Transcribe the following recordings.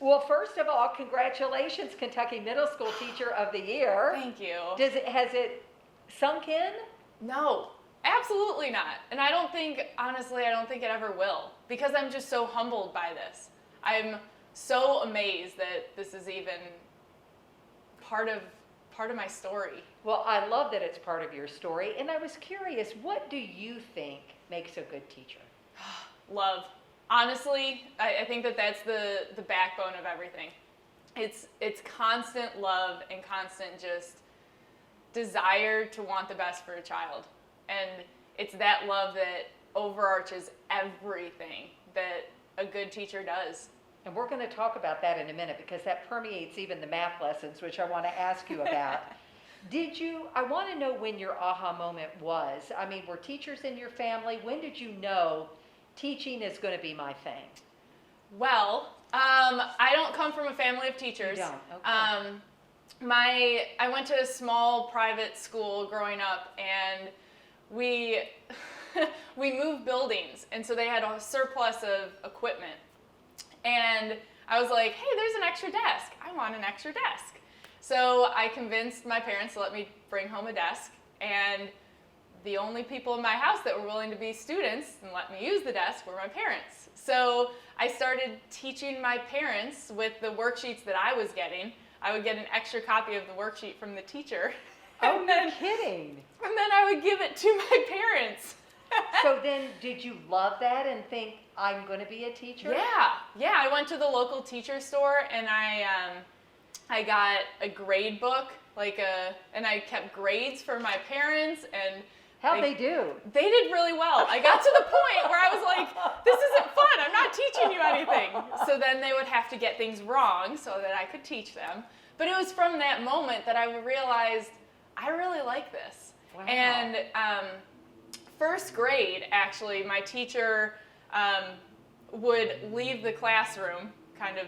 Well, first of all, congratulations, Kentucky Middle School Teacher of the Year. Thank you. Has it sunk in? No, absolutely not. And I don't think it ever will, because I'm just so humbled by this. I'm so amazed that this is even part of my story. Well, I love that it's part of your story, and I was curious, what do you think makes a good teacher? Love. Honestly, I think that's the backbone of everything. It's constant love and constant just desire to want the best for a child. And it's that love that overarches everything that a good teacher does. And we're going to talk about that in a minute because that permeates even the math lessons, which I want to ask you about. I want to know when your aha moment was. I mean, were teachers in your family? When did you know teaching is going to be my thing? Well, I don't come from a family of teachers. You don't? Okay. I went to a small private school growing up, and we moved buildings, and so they had a surplus of equipment. And I was like, hey, there's an extra desk. I want an extra desk. So I convinced my parents to let me bring home a desk, and the only people in my house that were willing to be students and let me use the desk were my parents. So I started teaching my parents with the worksheets that I was getting. I would get an extra copy of the worksheet from the teacher. Oh, no kidding. And then I would give it to my parents. So then did you love that and think, I'm going to be a teacher? Yeah. I went to the local teacher store, and I got a grade book, and I kept grades for my parents, and How'd they do? They did really well. I got to the point where I was like, this isn't fun. I'm not teaching you anything. So then they would have to get things wrong so that I could teach them. But it was from that moment that I realized I really like this. Wow. And first grade, actually, my teacher would leave the classroom, kind of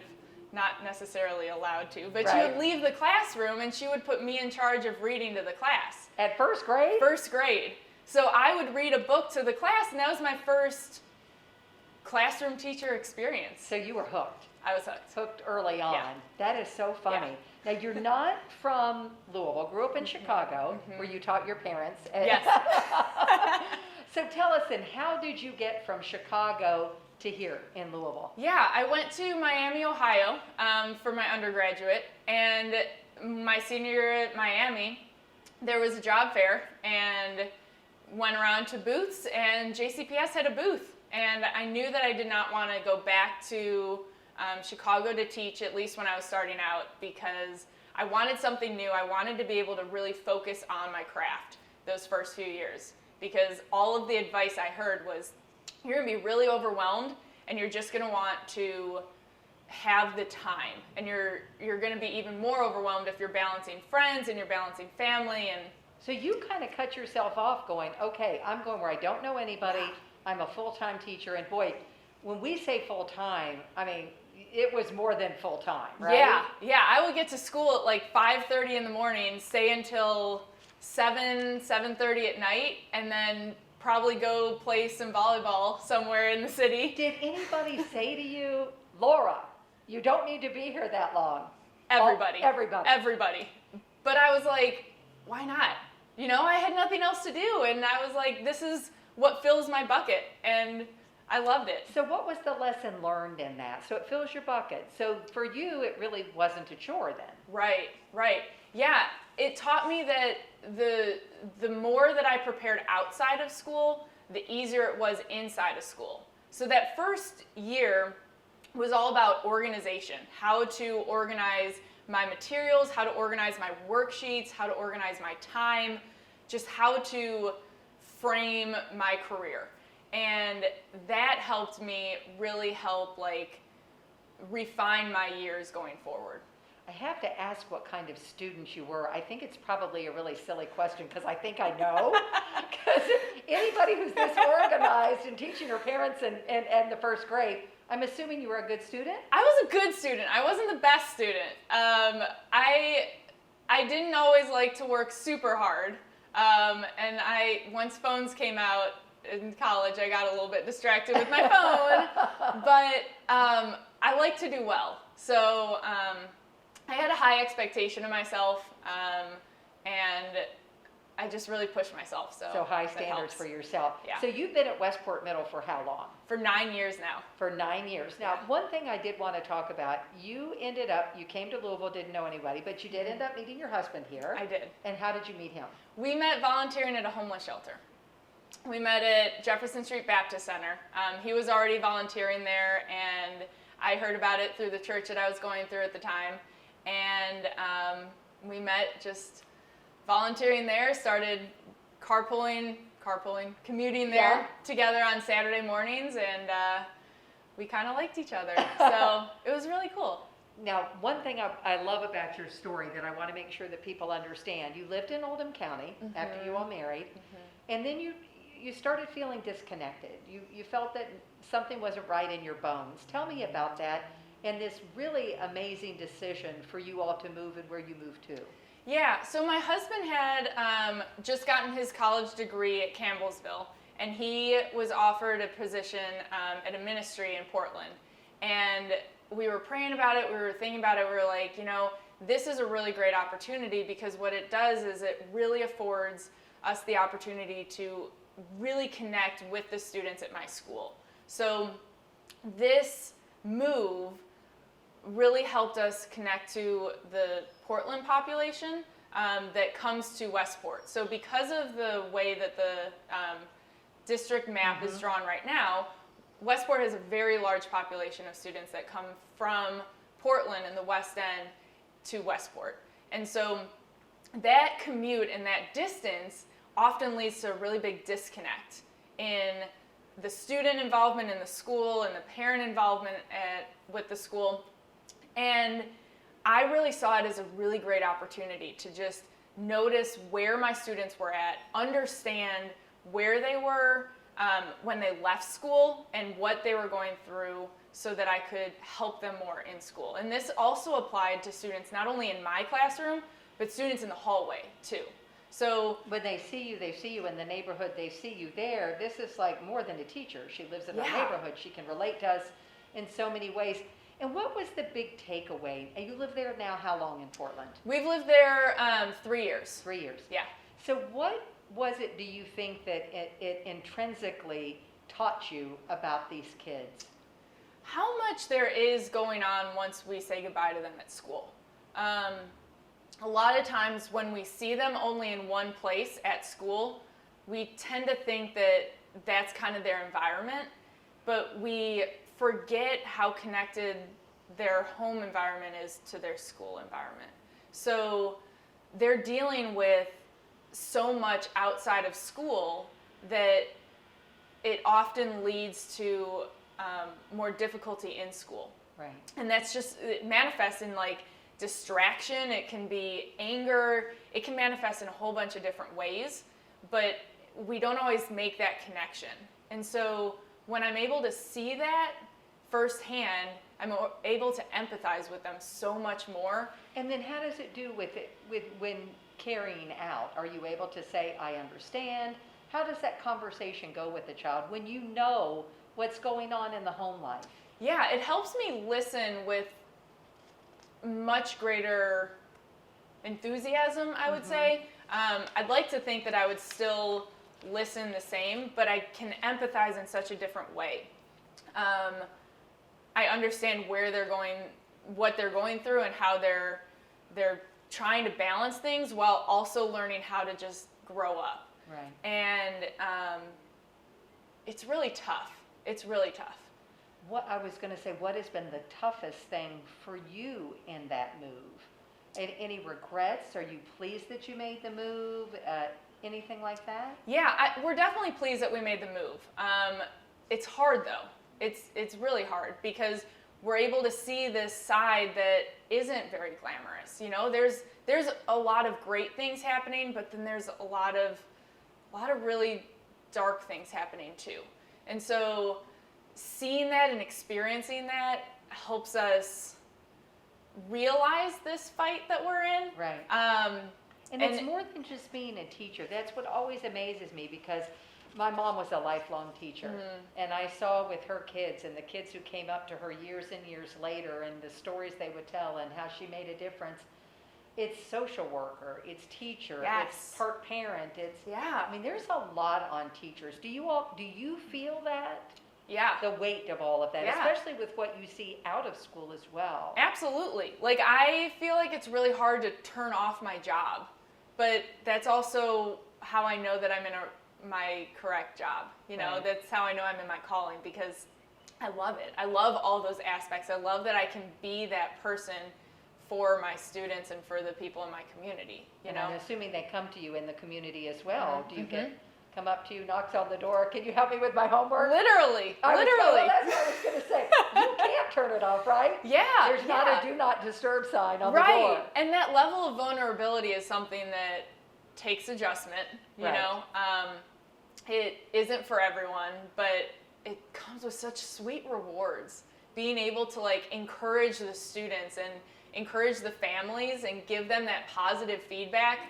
not necessarily allowed to, but she would leave the classroom and she would put me in charge of reading to the class. At first grade? First grade. So I would read a book to the class, and that was my first classroom teacher experience. So you were hooked. I was hooked. Hooked early on. Yeah. That is so funny. Yeah. Now, you're not from Louisville, grew up in Chicago, where you taught your parents. Yes. So tell us then, how did you get from Chicago to here in Louisville? Yeah, I went to Miami, Ohio for my undergraduate, and my senior year at Miami, there was a job fair, and went around to booths, and JCPS had a booth, and I knew that I did not want to go back to Chicago to teach, at least when I was starting out, because I wanted something new. I wanted to be able to really focus on my craft those first few years, because all of the advice I heard was, you're going to be really overwhelmed, and you're just going to want to have the time, and you're going to be even more overwhelmed if you're balancing friends and you're balancing family. And so you kind of cut yourself off going, okay, I'm going where I don't know anybody. I'm a full-time teacher. And boy, when we say full-time, I mean, it was more than full-time, right? Yeah. I would get to school at like 5:30 in the morning, stay until 7:30 at night, and then probably go play some volleyball somewhere in the city. Did anybody say to you, Laura, you don't need to be here that long? Everybody. Everybody. But I was like, why not? You know, I had nothing else to do, and I was like, this is what fills my bucket, and I loved it. So what was the lesson learned in that? So it fills your bucket. So for you, it really wasn't a chore then. Right. Yeah, it taught me that the more that I prepared outside of school, the easier it was inside of school. So that first year was all about organization, how to organize my materials, how to organize my worksheets, how to organize my time, just how to frame my career. And that helped me really refine my years going forward. I have to ask what kind of student you were. I think it's probably a really silly question because I think I know. Because anybody who's this organized and teaching her parents and the first grade, I'm assuming you were a good student? I was a good student. I wasn't the best student. I didn't always like to work super hard. And once phones came out in college, I got a little bit distracted with my phone. But I like to do well. So I had a high expectation of myself, and I just really pushed myself. So high that standards helps. for yourself. Yeah. So you've been at Westport Middle for how long? For 9 years now. For 9 years. Now, one thing I did want to talk about, you came to Louisville, didn't know anybody, but you did end up meeting your husband here. I did. And how did you meet him? We met volunteering at a homeless shelter. We met at Jefferson Street Baptist Center. He was already volunteering there, and I heard about it through the church that I was going through at the time. And we met just volunteering there, started commuting there together on Saturday mornings, and we kind of liked each other. So it was really cool. Now, one thing I love about your story that I want to make sure that people understand, you lived in Oldham County after you all married, and then you started feeling disconnected. You felt that something wasn't right in your bones. Tell me about that and this really amazing decision for you all to move and where you moved to. Yeah, so my husband had just gotten his college degree at Campbellsville, and he was offered a position at a ministry in Portland. And we were praying about it, we were thinking about it, we were like, this is a really great opportunity, because what it does is it really affords us the opportunity to really connect with the students at my school. So this move really helped us connect to the Portland population that comes to Westport. So because of the way that the district map is drawn right now, Westport has a very large population of students that come from Portland and the West End to Westport. And so that commute and that distance often leads to a really big disconnect in the student involvement in the school and the parent involvement with the school. And I really saw it as a really great opportunity to just notice where my students were at, understand where they were when they left school and what they were going through, so that I could help them more in school. And this also applied to students not only in my classroom, but students in the hallway too. So when they see you in the neighborhood, they see you there. This is like more than a teacher. She lives in our neighborhood. She can relate to us in so many ways. And what was the big takeaway? And you live there now how long in Portland? We've lived there 3 years. 3 years. Yeah. So what was it, do you think, that it intrinsically taught you about these kids? How much there is going on once we say goodbye to them at school. A lot of times when we see them only in one place at school, we tend to think that that's kind of their environment, but we forget how connected their home environment is to their school environment. So they're dealing with so much outside of school that it often leads to more difficulty in school. Right. And that's just, it manifests in like distraction, it can be anger, it can manifest in a whole bunch of different ways, but we don't always make that connection. And so when I'm able to see that firsthand, I'm able to empathize with them so much more. And then how does it do with when carrying out? Are you able to say, I understand? How does that conversation go with the child when you know what's going on in the home life? Yeah, it helps me listen with much greater enthusiasm, I would say. I'd like to think that I would still listen the same, but I can empathize in such a different way. I understand where they're going, what they're going through, and how they're trying to balance things while also learning how to just grow up. Right. And it's really tough. It's really tough. What I was going to say, what has been the toughest thing for you in that move? Any regrets? Are you pleased that you made the move? Anything like that? Yeah, we're definitely pleased that we made the move. It's hard though. It's really hard because we're able to see this side that isn't very glamorous. You know, there's a lot of great things happening, but then there's a lot of really dark things happening too. And so seeing that and experiencing that helps us realize this fight that we're in. Right. And it's more than just being a teacher. That's what always amazes me, because my mom was a lifelong teacher, and I saw with her kids and the kids who came up to her years and years later and the stories they would tell and how she made a difference. It's social worker, it's teacher, Yes. it's part parent, it's, Yeah. I mean, there's a lot on teachers. Do you feel that? Yeah. The weight of all of that, Yeah. especially with what you see out of school as well. Absolutely. Like, I feel like it's really hard to turn off my job, but that's also how I know that I'm in my correct job. You know, Right. that's how I know I'm in my calling, because I love it. I love all those aspects. I love that I can be that person for my students and for the people in my community, you And know? I'm assuming they come to you in the community as well. Mhm. Do you come up to you, knocks on the door, can you help me with my homework? Literally. Well, Literally. that's what I was going to say. You can't turn it off, right? Yeah. There's not yeah. a do not disturb sign on the Right. door. And that level of vulnerability is something that takes adjustment, you Right. know? It isn't for everyone, but it comes with such sweet rewards. Being able to like encourage the students and encourage the families and give them that positive feedback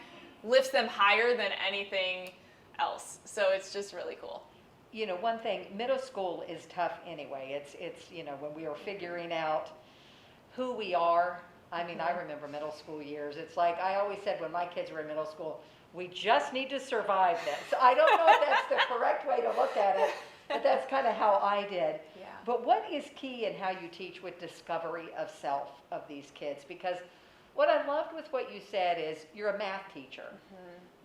lifts them higher than anything else. So it's just really cool. You know, one thing, middle school is tough anyway. It's you know, when we are figuring out who we are. I mean, I remember middle school years. It's like I always said when my kids were in middle school, we just need to survive this. I don't know if that's the correct way to look at it, but that's kind of how I did. Yeah. But what is key in how you teach with discovery of self of these kids? Because what I loved with what you said is you're a math teacher.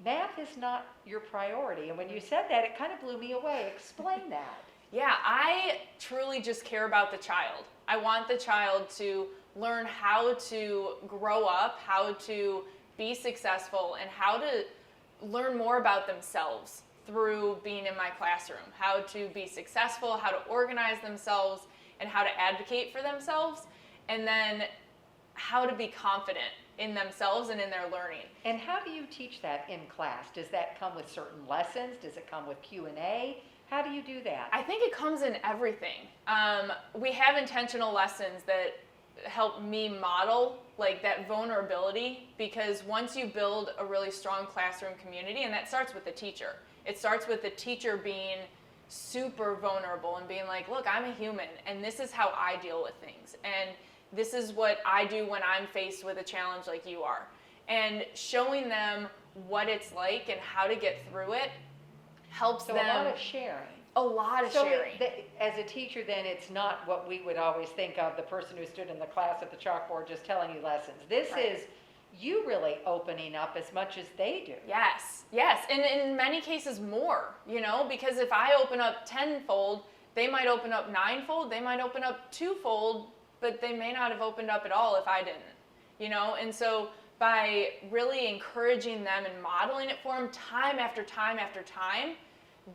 Math is not your priority. And when you said that, it kind of blew me away. Explain that. Yeah, I truly just care about the child. I want the child to learn how to grow up, how to be successful, and how to learn more about themselves through being in my classroom, how to be successful, how to organize themselves, and how to advocate for themselves, and then how to be confident in themselves and in their learning. And how do you teach that in class? Does that come with certain lessons? Does it come with Q&A? How do you do that? I think it comes in everything. We have intentional lessons that help me model like that vulnerability, because once you build a really strong classroom community, and that starts with the teacher. It starts with the teacher being super vulnerable and being like, look, I'm a human and this is how I deal with things. And this is what I do when I'm faced with a challenge like you are. And showing them what it's like and how to get through it helps So them. a lot of sharing. A lot of So sharing. as a teacher, then it's not what we would always think of, the person who stood in the class at the chalkboard just telling you lessons. This Right. is you really opening up as much as they do. Yes, yes, and in many cases more, you know, because if I open up tenfold, they might open up ninefold, they might open up twofold, but they may not have opened up at all if I didn't, you know, and so by really encouraging them and modeling it for them time after time after time,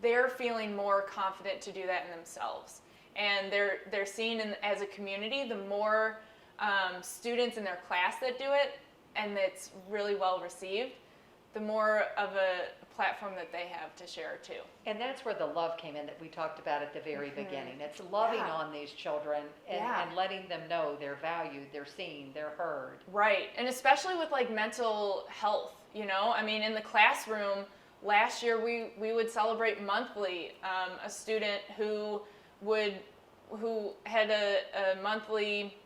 they're feeling more confident to do that in themselves. And they're seen as a community, the more students in their class that do it, and it's really well received, the more of a platform that they have to share too. And that's where the love came in that we talked about at the very beginning. It's loving Yeah. on these children and, Yeah. and letting them know they're valued, they're seen, they're heard. Right, and especially with like mental health, you know, I mean, in the classroom, last year we would celebrate monthly a student who had a monthly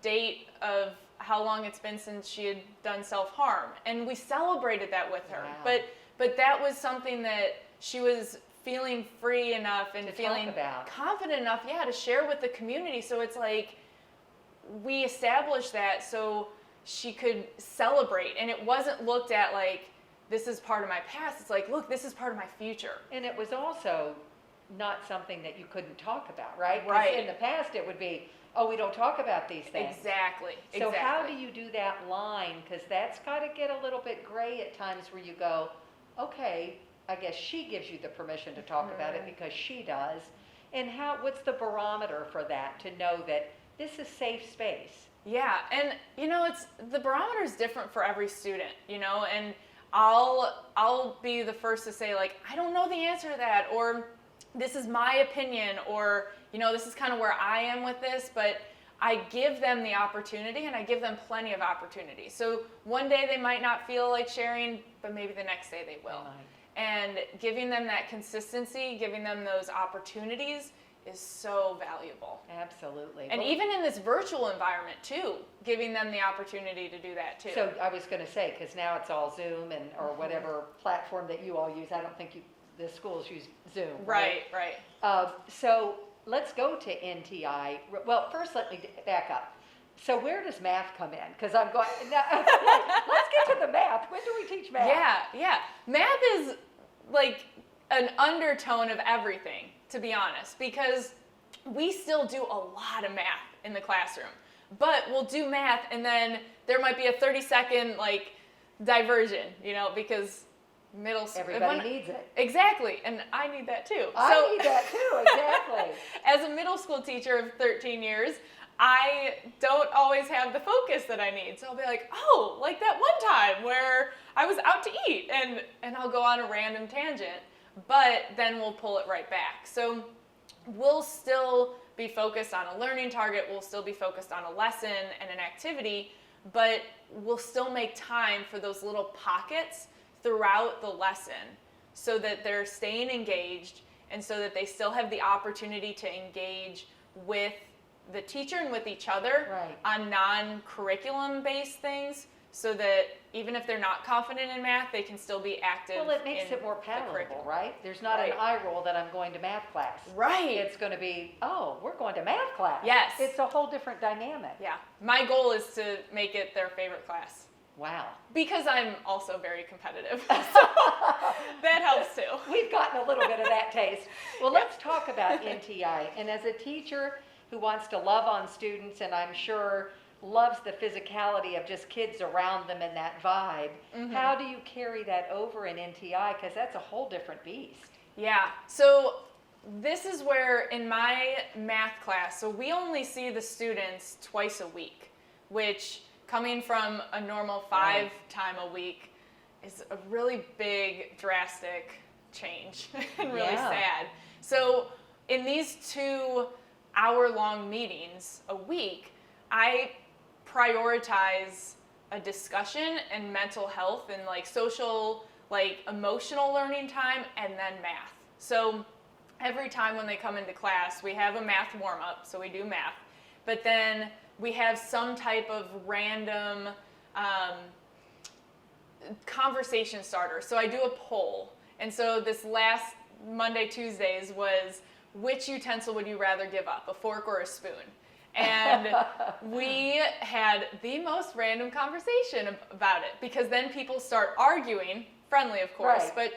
date of how long it's been since she had done self-harm, and we celebrated that with her. Wow. But that was something that she was feeling free enough and To talk feeling about. confident enough, to share with the community. So it's like we established that so she could celebrate, and it wasn't looked at like this is part of my past. It's like, look, this is part of my future. And it was also not something that you couldn't talk about, right? 'Cause Right. in the past, it would be, oh, we don't talk about these things. Exactly. So exactly. how do you do that line? Because that's got to get a little bit gray at times where you go, okay, I guess she gives you the permission to talk about it because she does. And what's the barometer for that to know that this is safe space? Yeah, and you know, the barometer is different for every student, you know, and I'll be the first to say like, I don't know the answer to that, or this is my opinion, or you know, this is kind of where I am with this, but I give them the opportunity, and I give them plenty of opportunity. So one day they might not feel like sharing, but maybe the next day they will. Right. And giving them that consistency, giving them those opportunities is so valuable. Absolutely. And even in this virtual environment too, giving them the opportunity to do that too. So I was going to say, because now it's all Zoom and or whatever platform that you all use. I don't think the schools use Zoom. Right. So let's go to NTI. Well, first let me back up. So where does math come in? Because I'm going, let's get to the math. When do we teach math? Yeah. Math is like an undertone of everything, to be honest, because we still do a lot of math in the classroom. But we'll do math and then there might be a 30-second like diversion, because middle school. Everybody needs it. Exactly, and I need that too. I need that too, exactly. As a middle school teacher of 13 years, I don't always have the focus that I need. So I'll be like, oh, like that one time where I was out to eat, and I'll go on a random tangent, but then we'll pull it right back. So we'll still be focused on a learning target, we'll still be focused on a lesson and an activity, but we'll still make time for those little pockets throughout the lesson so that they're staying engaged and so that they still have the opportunity to engage with the teacher and with each other on non-curriculum based things, so that even if they're not confident in math, they can still be active. Well, it makes it more palatable, right? There's not an eye roll that I'm going to math class. Right. It's going to be, oh, we're going to math class. Yes. It's a whole different dynamic. Yeah. My goal is to make it their favorite class. Wow. Because I'm also very competitive. So that helps too. We've gotten a little bit of that taste. Well, let's talk about NTI. And as a teacher who wants to love on students, and I'm sure loves the physicality of just kids around them and that vibe, how do you carry that over in NTI? Because that's a whole different beast. Yeah. So this is where in my math class, so we only see the students twice a week, which coming from a normal 5 time a week is a really big, drastic change and really sad. So in these 2 hour-long meetings a week, I prioritize a discussion and mental health and like social, like emotional learning time, and then math. So every time when they come into class, we have a math warm-up, so we do math, but then we have some type of random conversation starter. So I do a poll. And so this last Monday, Tuesdays was, which utensil would you rather give up, a fork or a spoon? And we had the most random conversation about it, because then people start arguing, friendly of course, but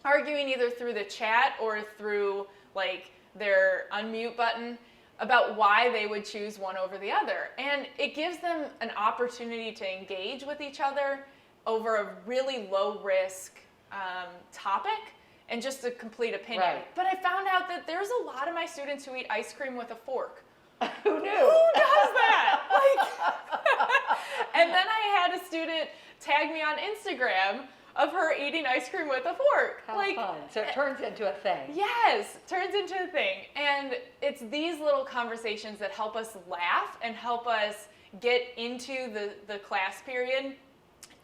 arguing either through the chat or through like their unmute button about why they would choose one over the other. And it gives them an opportunity to engage with each other over a really low risk topic and just a complete opinion. But I found out that there's a lot of my students who eat ice cream with a fork. Who knew? Who does that? And then I had a student tag me on Instagram of her eating ice cream with a fork. How fun. So it turns into a thing. Yes, turns into a thing. And it's these little conversations that help us laugh and help us get into the class period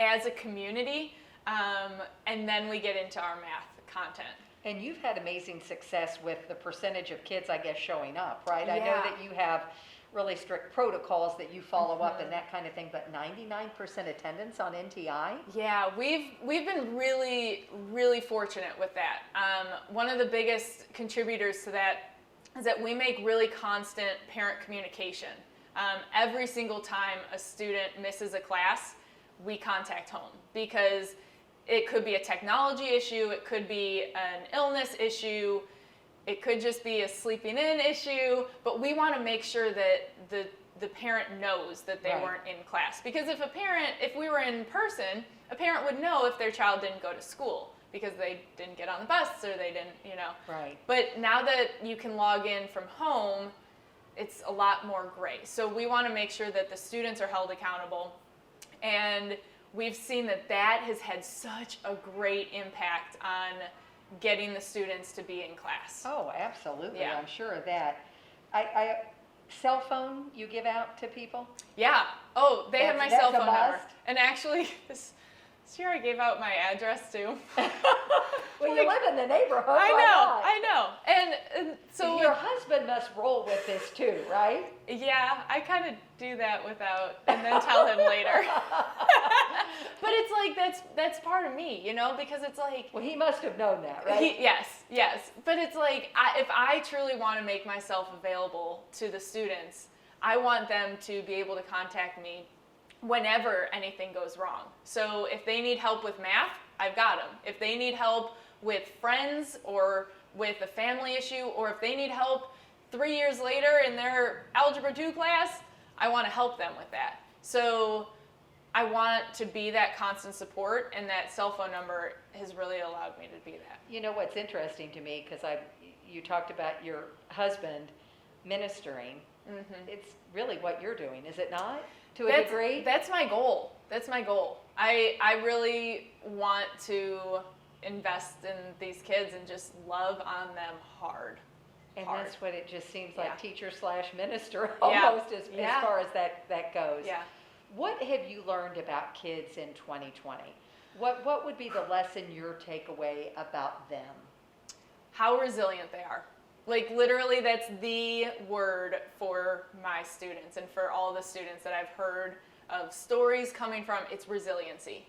as a community, and then we get into our math content. And you've had amazing success with the percentage of kids, I guess, showing up, right? I know that you have really strict protocols that you follow up and that kind of thing, but 99% attendance on NTI? Yeah, we've been really, really fortunate with that. One of the biggest contributors to that is that we make really constant parent communication. Every single time a student misses a class, we contact home, because it could be a technology issue, it could be an illness issue, it could just be a sleeping in issue, but we want to make sure that the parent knows that they weren't in class. Because if we were in person, a parent would know if their child didn't go to school because they didn't get on the bus or they didn't, Right. But now that you can log in from home, it's a lot more gray. So we want to make sure that the students are held accountable. And we've seen that has had such a great impact on getting the students to be in class. Oh, absolutely. Yeah. I'm sure of that. I cell phone you give out to people? Yeah. Oh, they have my cell That's a phone number. must? And actually, this Sure, I gave out my address too. Well, you live in the neighborhood. I why know, not? I know. And so Your husband must roll with this too, right? yeah, I kind of do that without, and then tell him later. But it's like that's part of me, you know, because it's like Well, he must have known that, right? yes. But it's like if I truly want to make myself available to the students, I want them to be able to contact me whenever anything goes wrong. So if they need help with math, I've got them. If they need help with friends or with a family issue, or if they need help 3 years later in their Algebra 2 class, I want to help them with that. So I want to be that constant support, and that cell phone number has really allowed me to be that. You know what's interesting to me, because you talked about your husband ministering. Mm-hmm. It's really what you're doing, is it not? To a degree? That's my goal. That's my goal. I really want to invest in these kids and just love on them hard. And hard. that's what it just seems like, Yeah. teacher/minister Yeah. almost as far as that goes. Yeah. What have you learned about kids in 2020? What would be the lesson, your takeaway about them? How resilient they are. Like literally that's the word for my students and for all the students that I've heard of stories coming from. It's resiliency.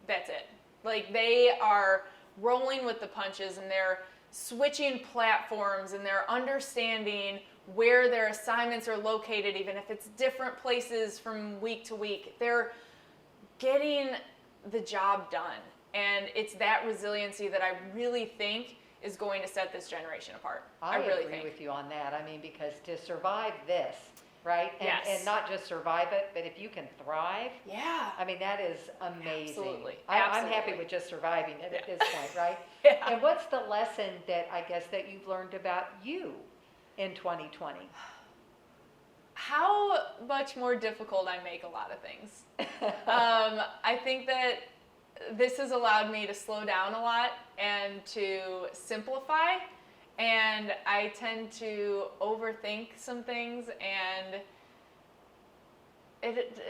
That's it. Like they are rolling with the punches, and they're switching platforms, and they're understanding where their assignments are located, even if it's different places from week to week. They're getting the job done. And it's that resiliency that I really think is going to set this generation apart. I really agree think. with you on that. I mean, because to survive this, right? And, Yes. and not just survive it, but if you can thrive, Yeah. I mean, that is amazing. Absolutely. I'm happy Absolutely. with just surviving it at Yeah. this point, right? Yeah. And what's the lesson that I guess that you've learned about you in 2020? How much more difficult I make a lot of things. I think that this has allowed me to slow down a lot and to simplify, and I tend to overthink some things, and it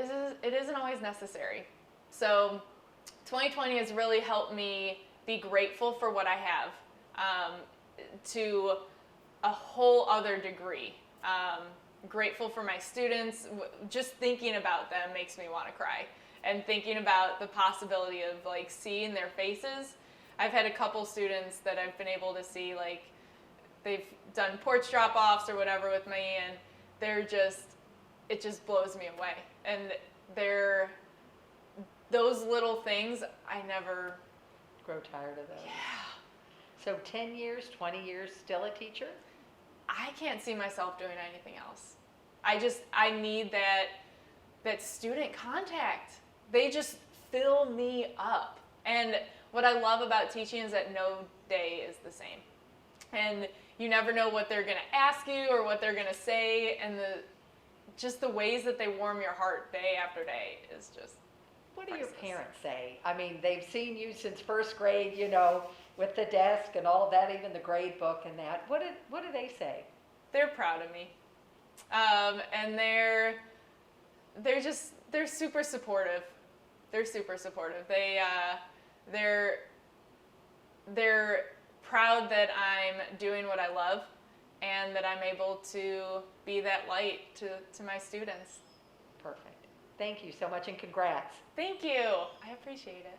isn't always necessary. So 2020 has really helped me be grateful for what I have, to a whole other degree. Grateful for my students. Just thinking about them makes me want to cry. And thinking about the possibility of like seeing their faces. I've had a couple students that I've been able to see, like they've done porch drop-offs or whatever with me, and it just blows me away. And those little things, I never Grow tired of those. Yeah. So 10 years, 20 years, still a teacher? I can't see myself doing anything else. I need that student contact. They just fill me up. And what I love about teaching is that no day is the same. And you never know what they're going to ask you or what they're going to say, and just the ways that they warm your heart day after day is just What do your priceless. parents say? I mean, they've seen you since first grade, you know, with the desk and all of that, even the grade book and that. What do they say? They're proud of me. And they're super supportive. They're super supportive. They're proud that I'm doing what I love and that I'm able to be that light to my students. Perfect. Thank you so much, and congrats. Thank you. I appreciate it.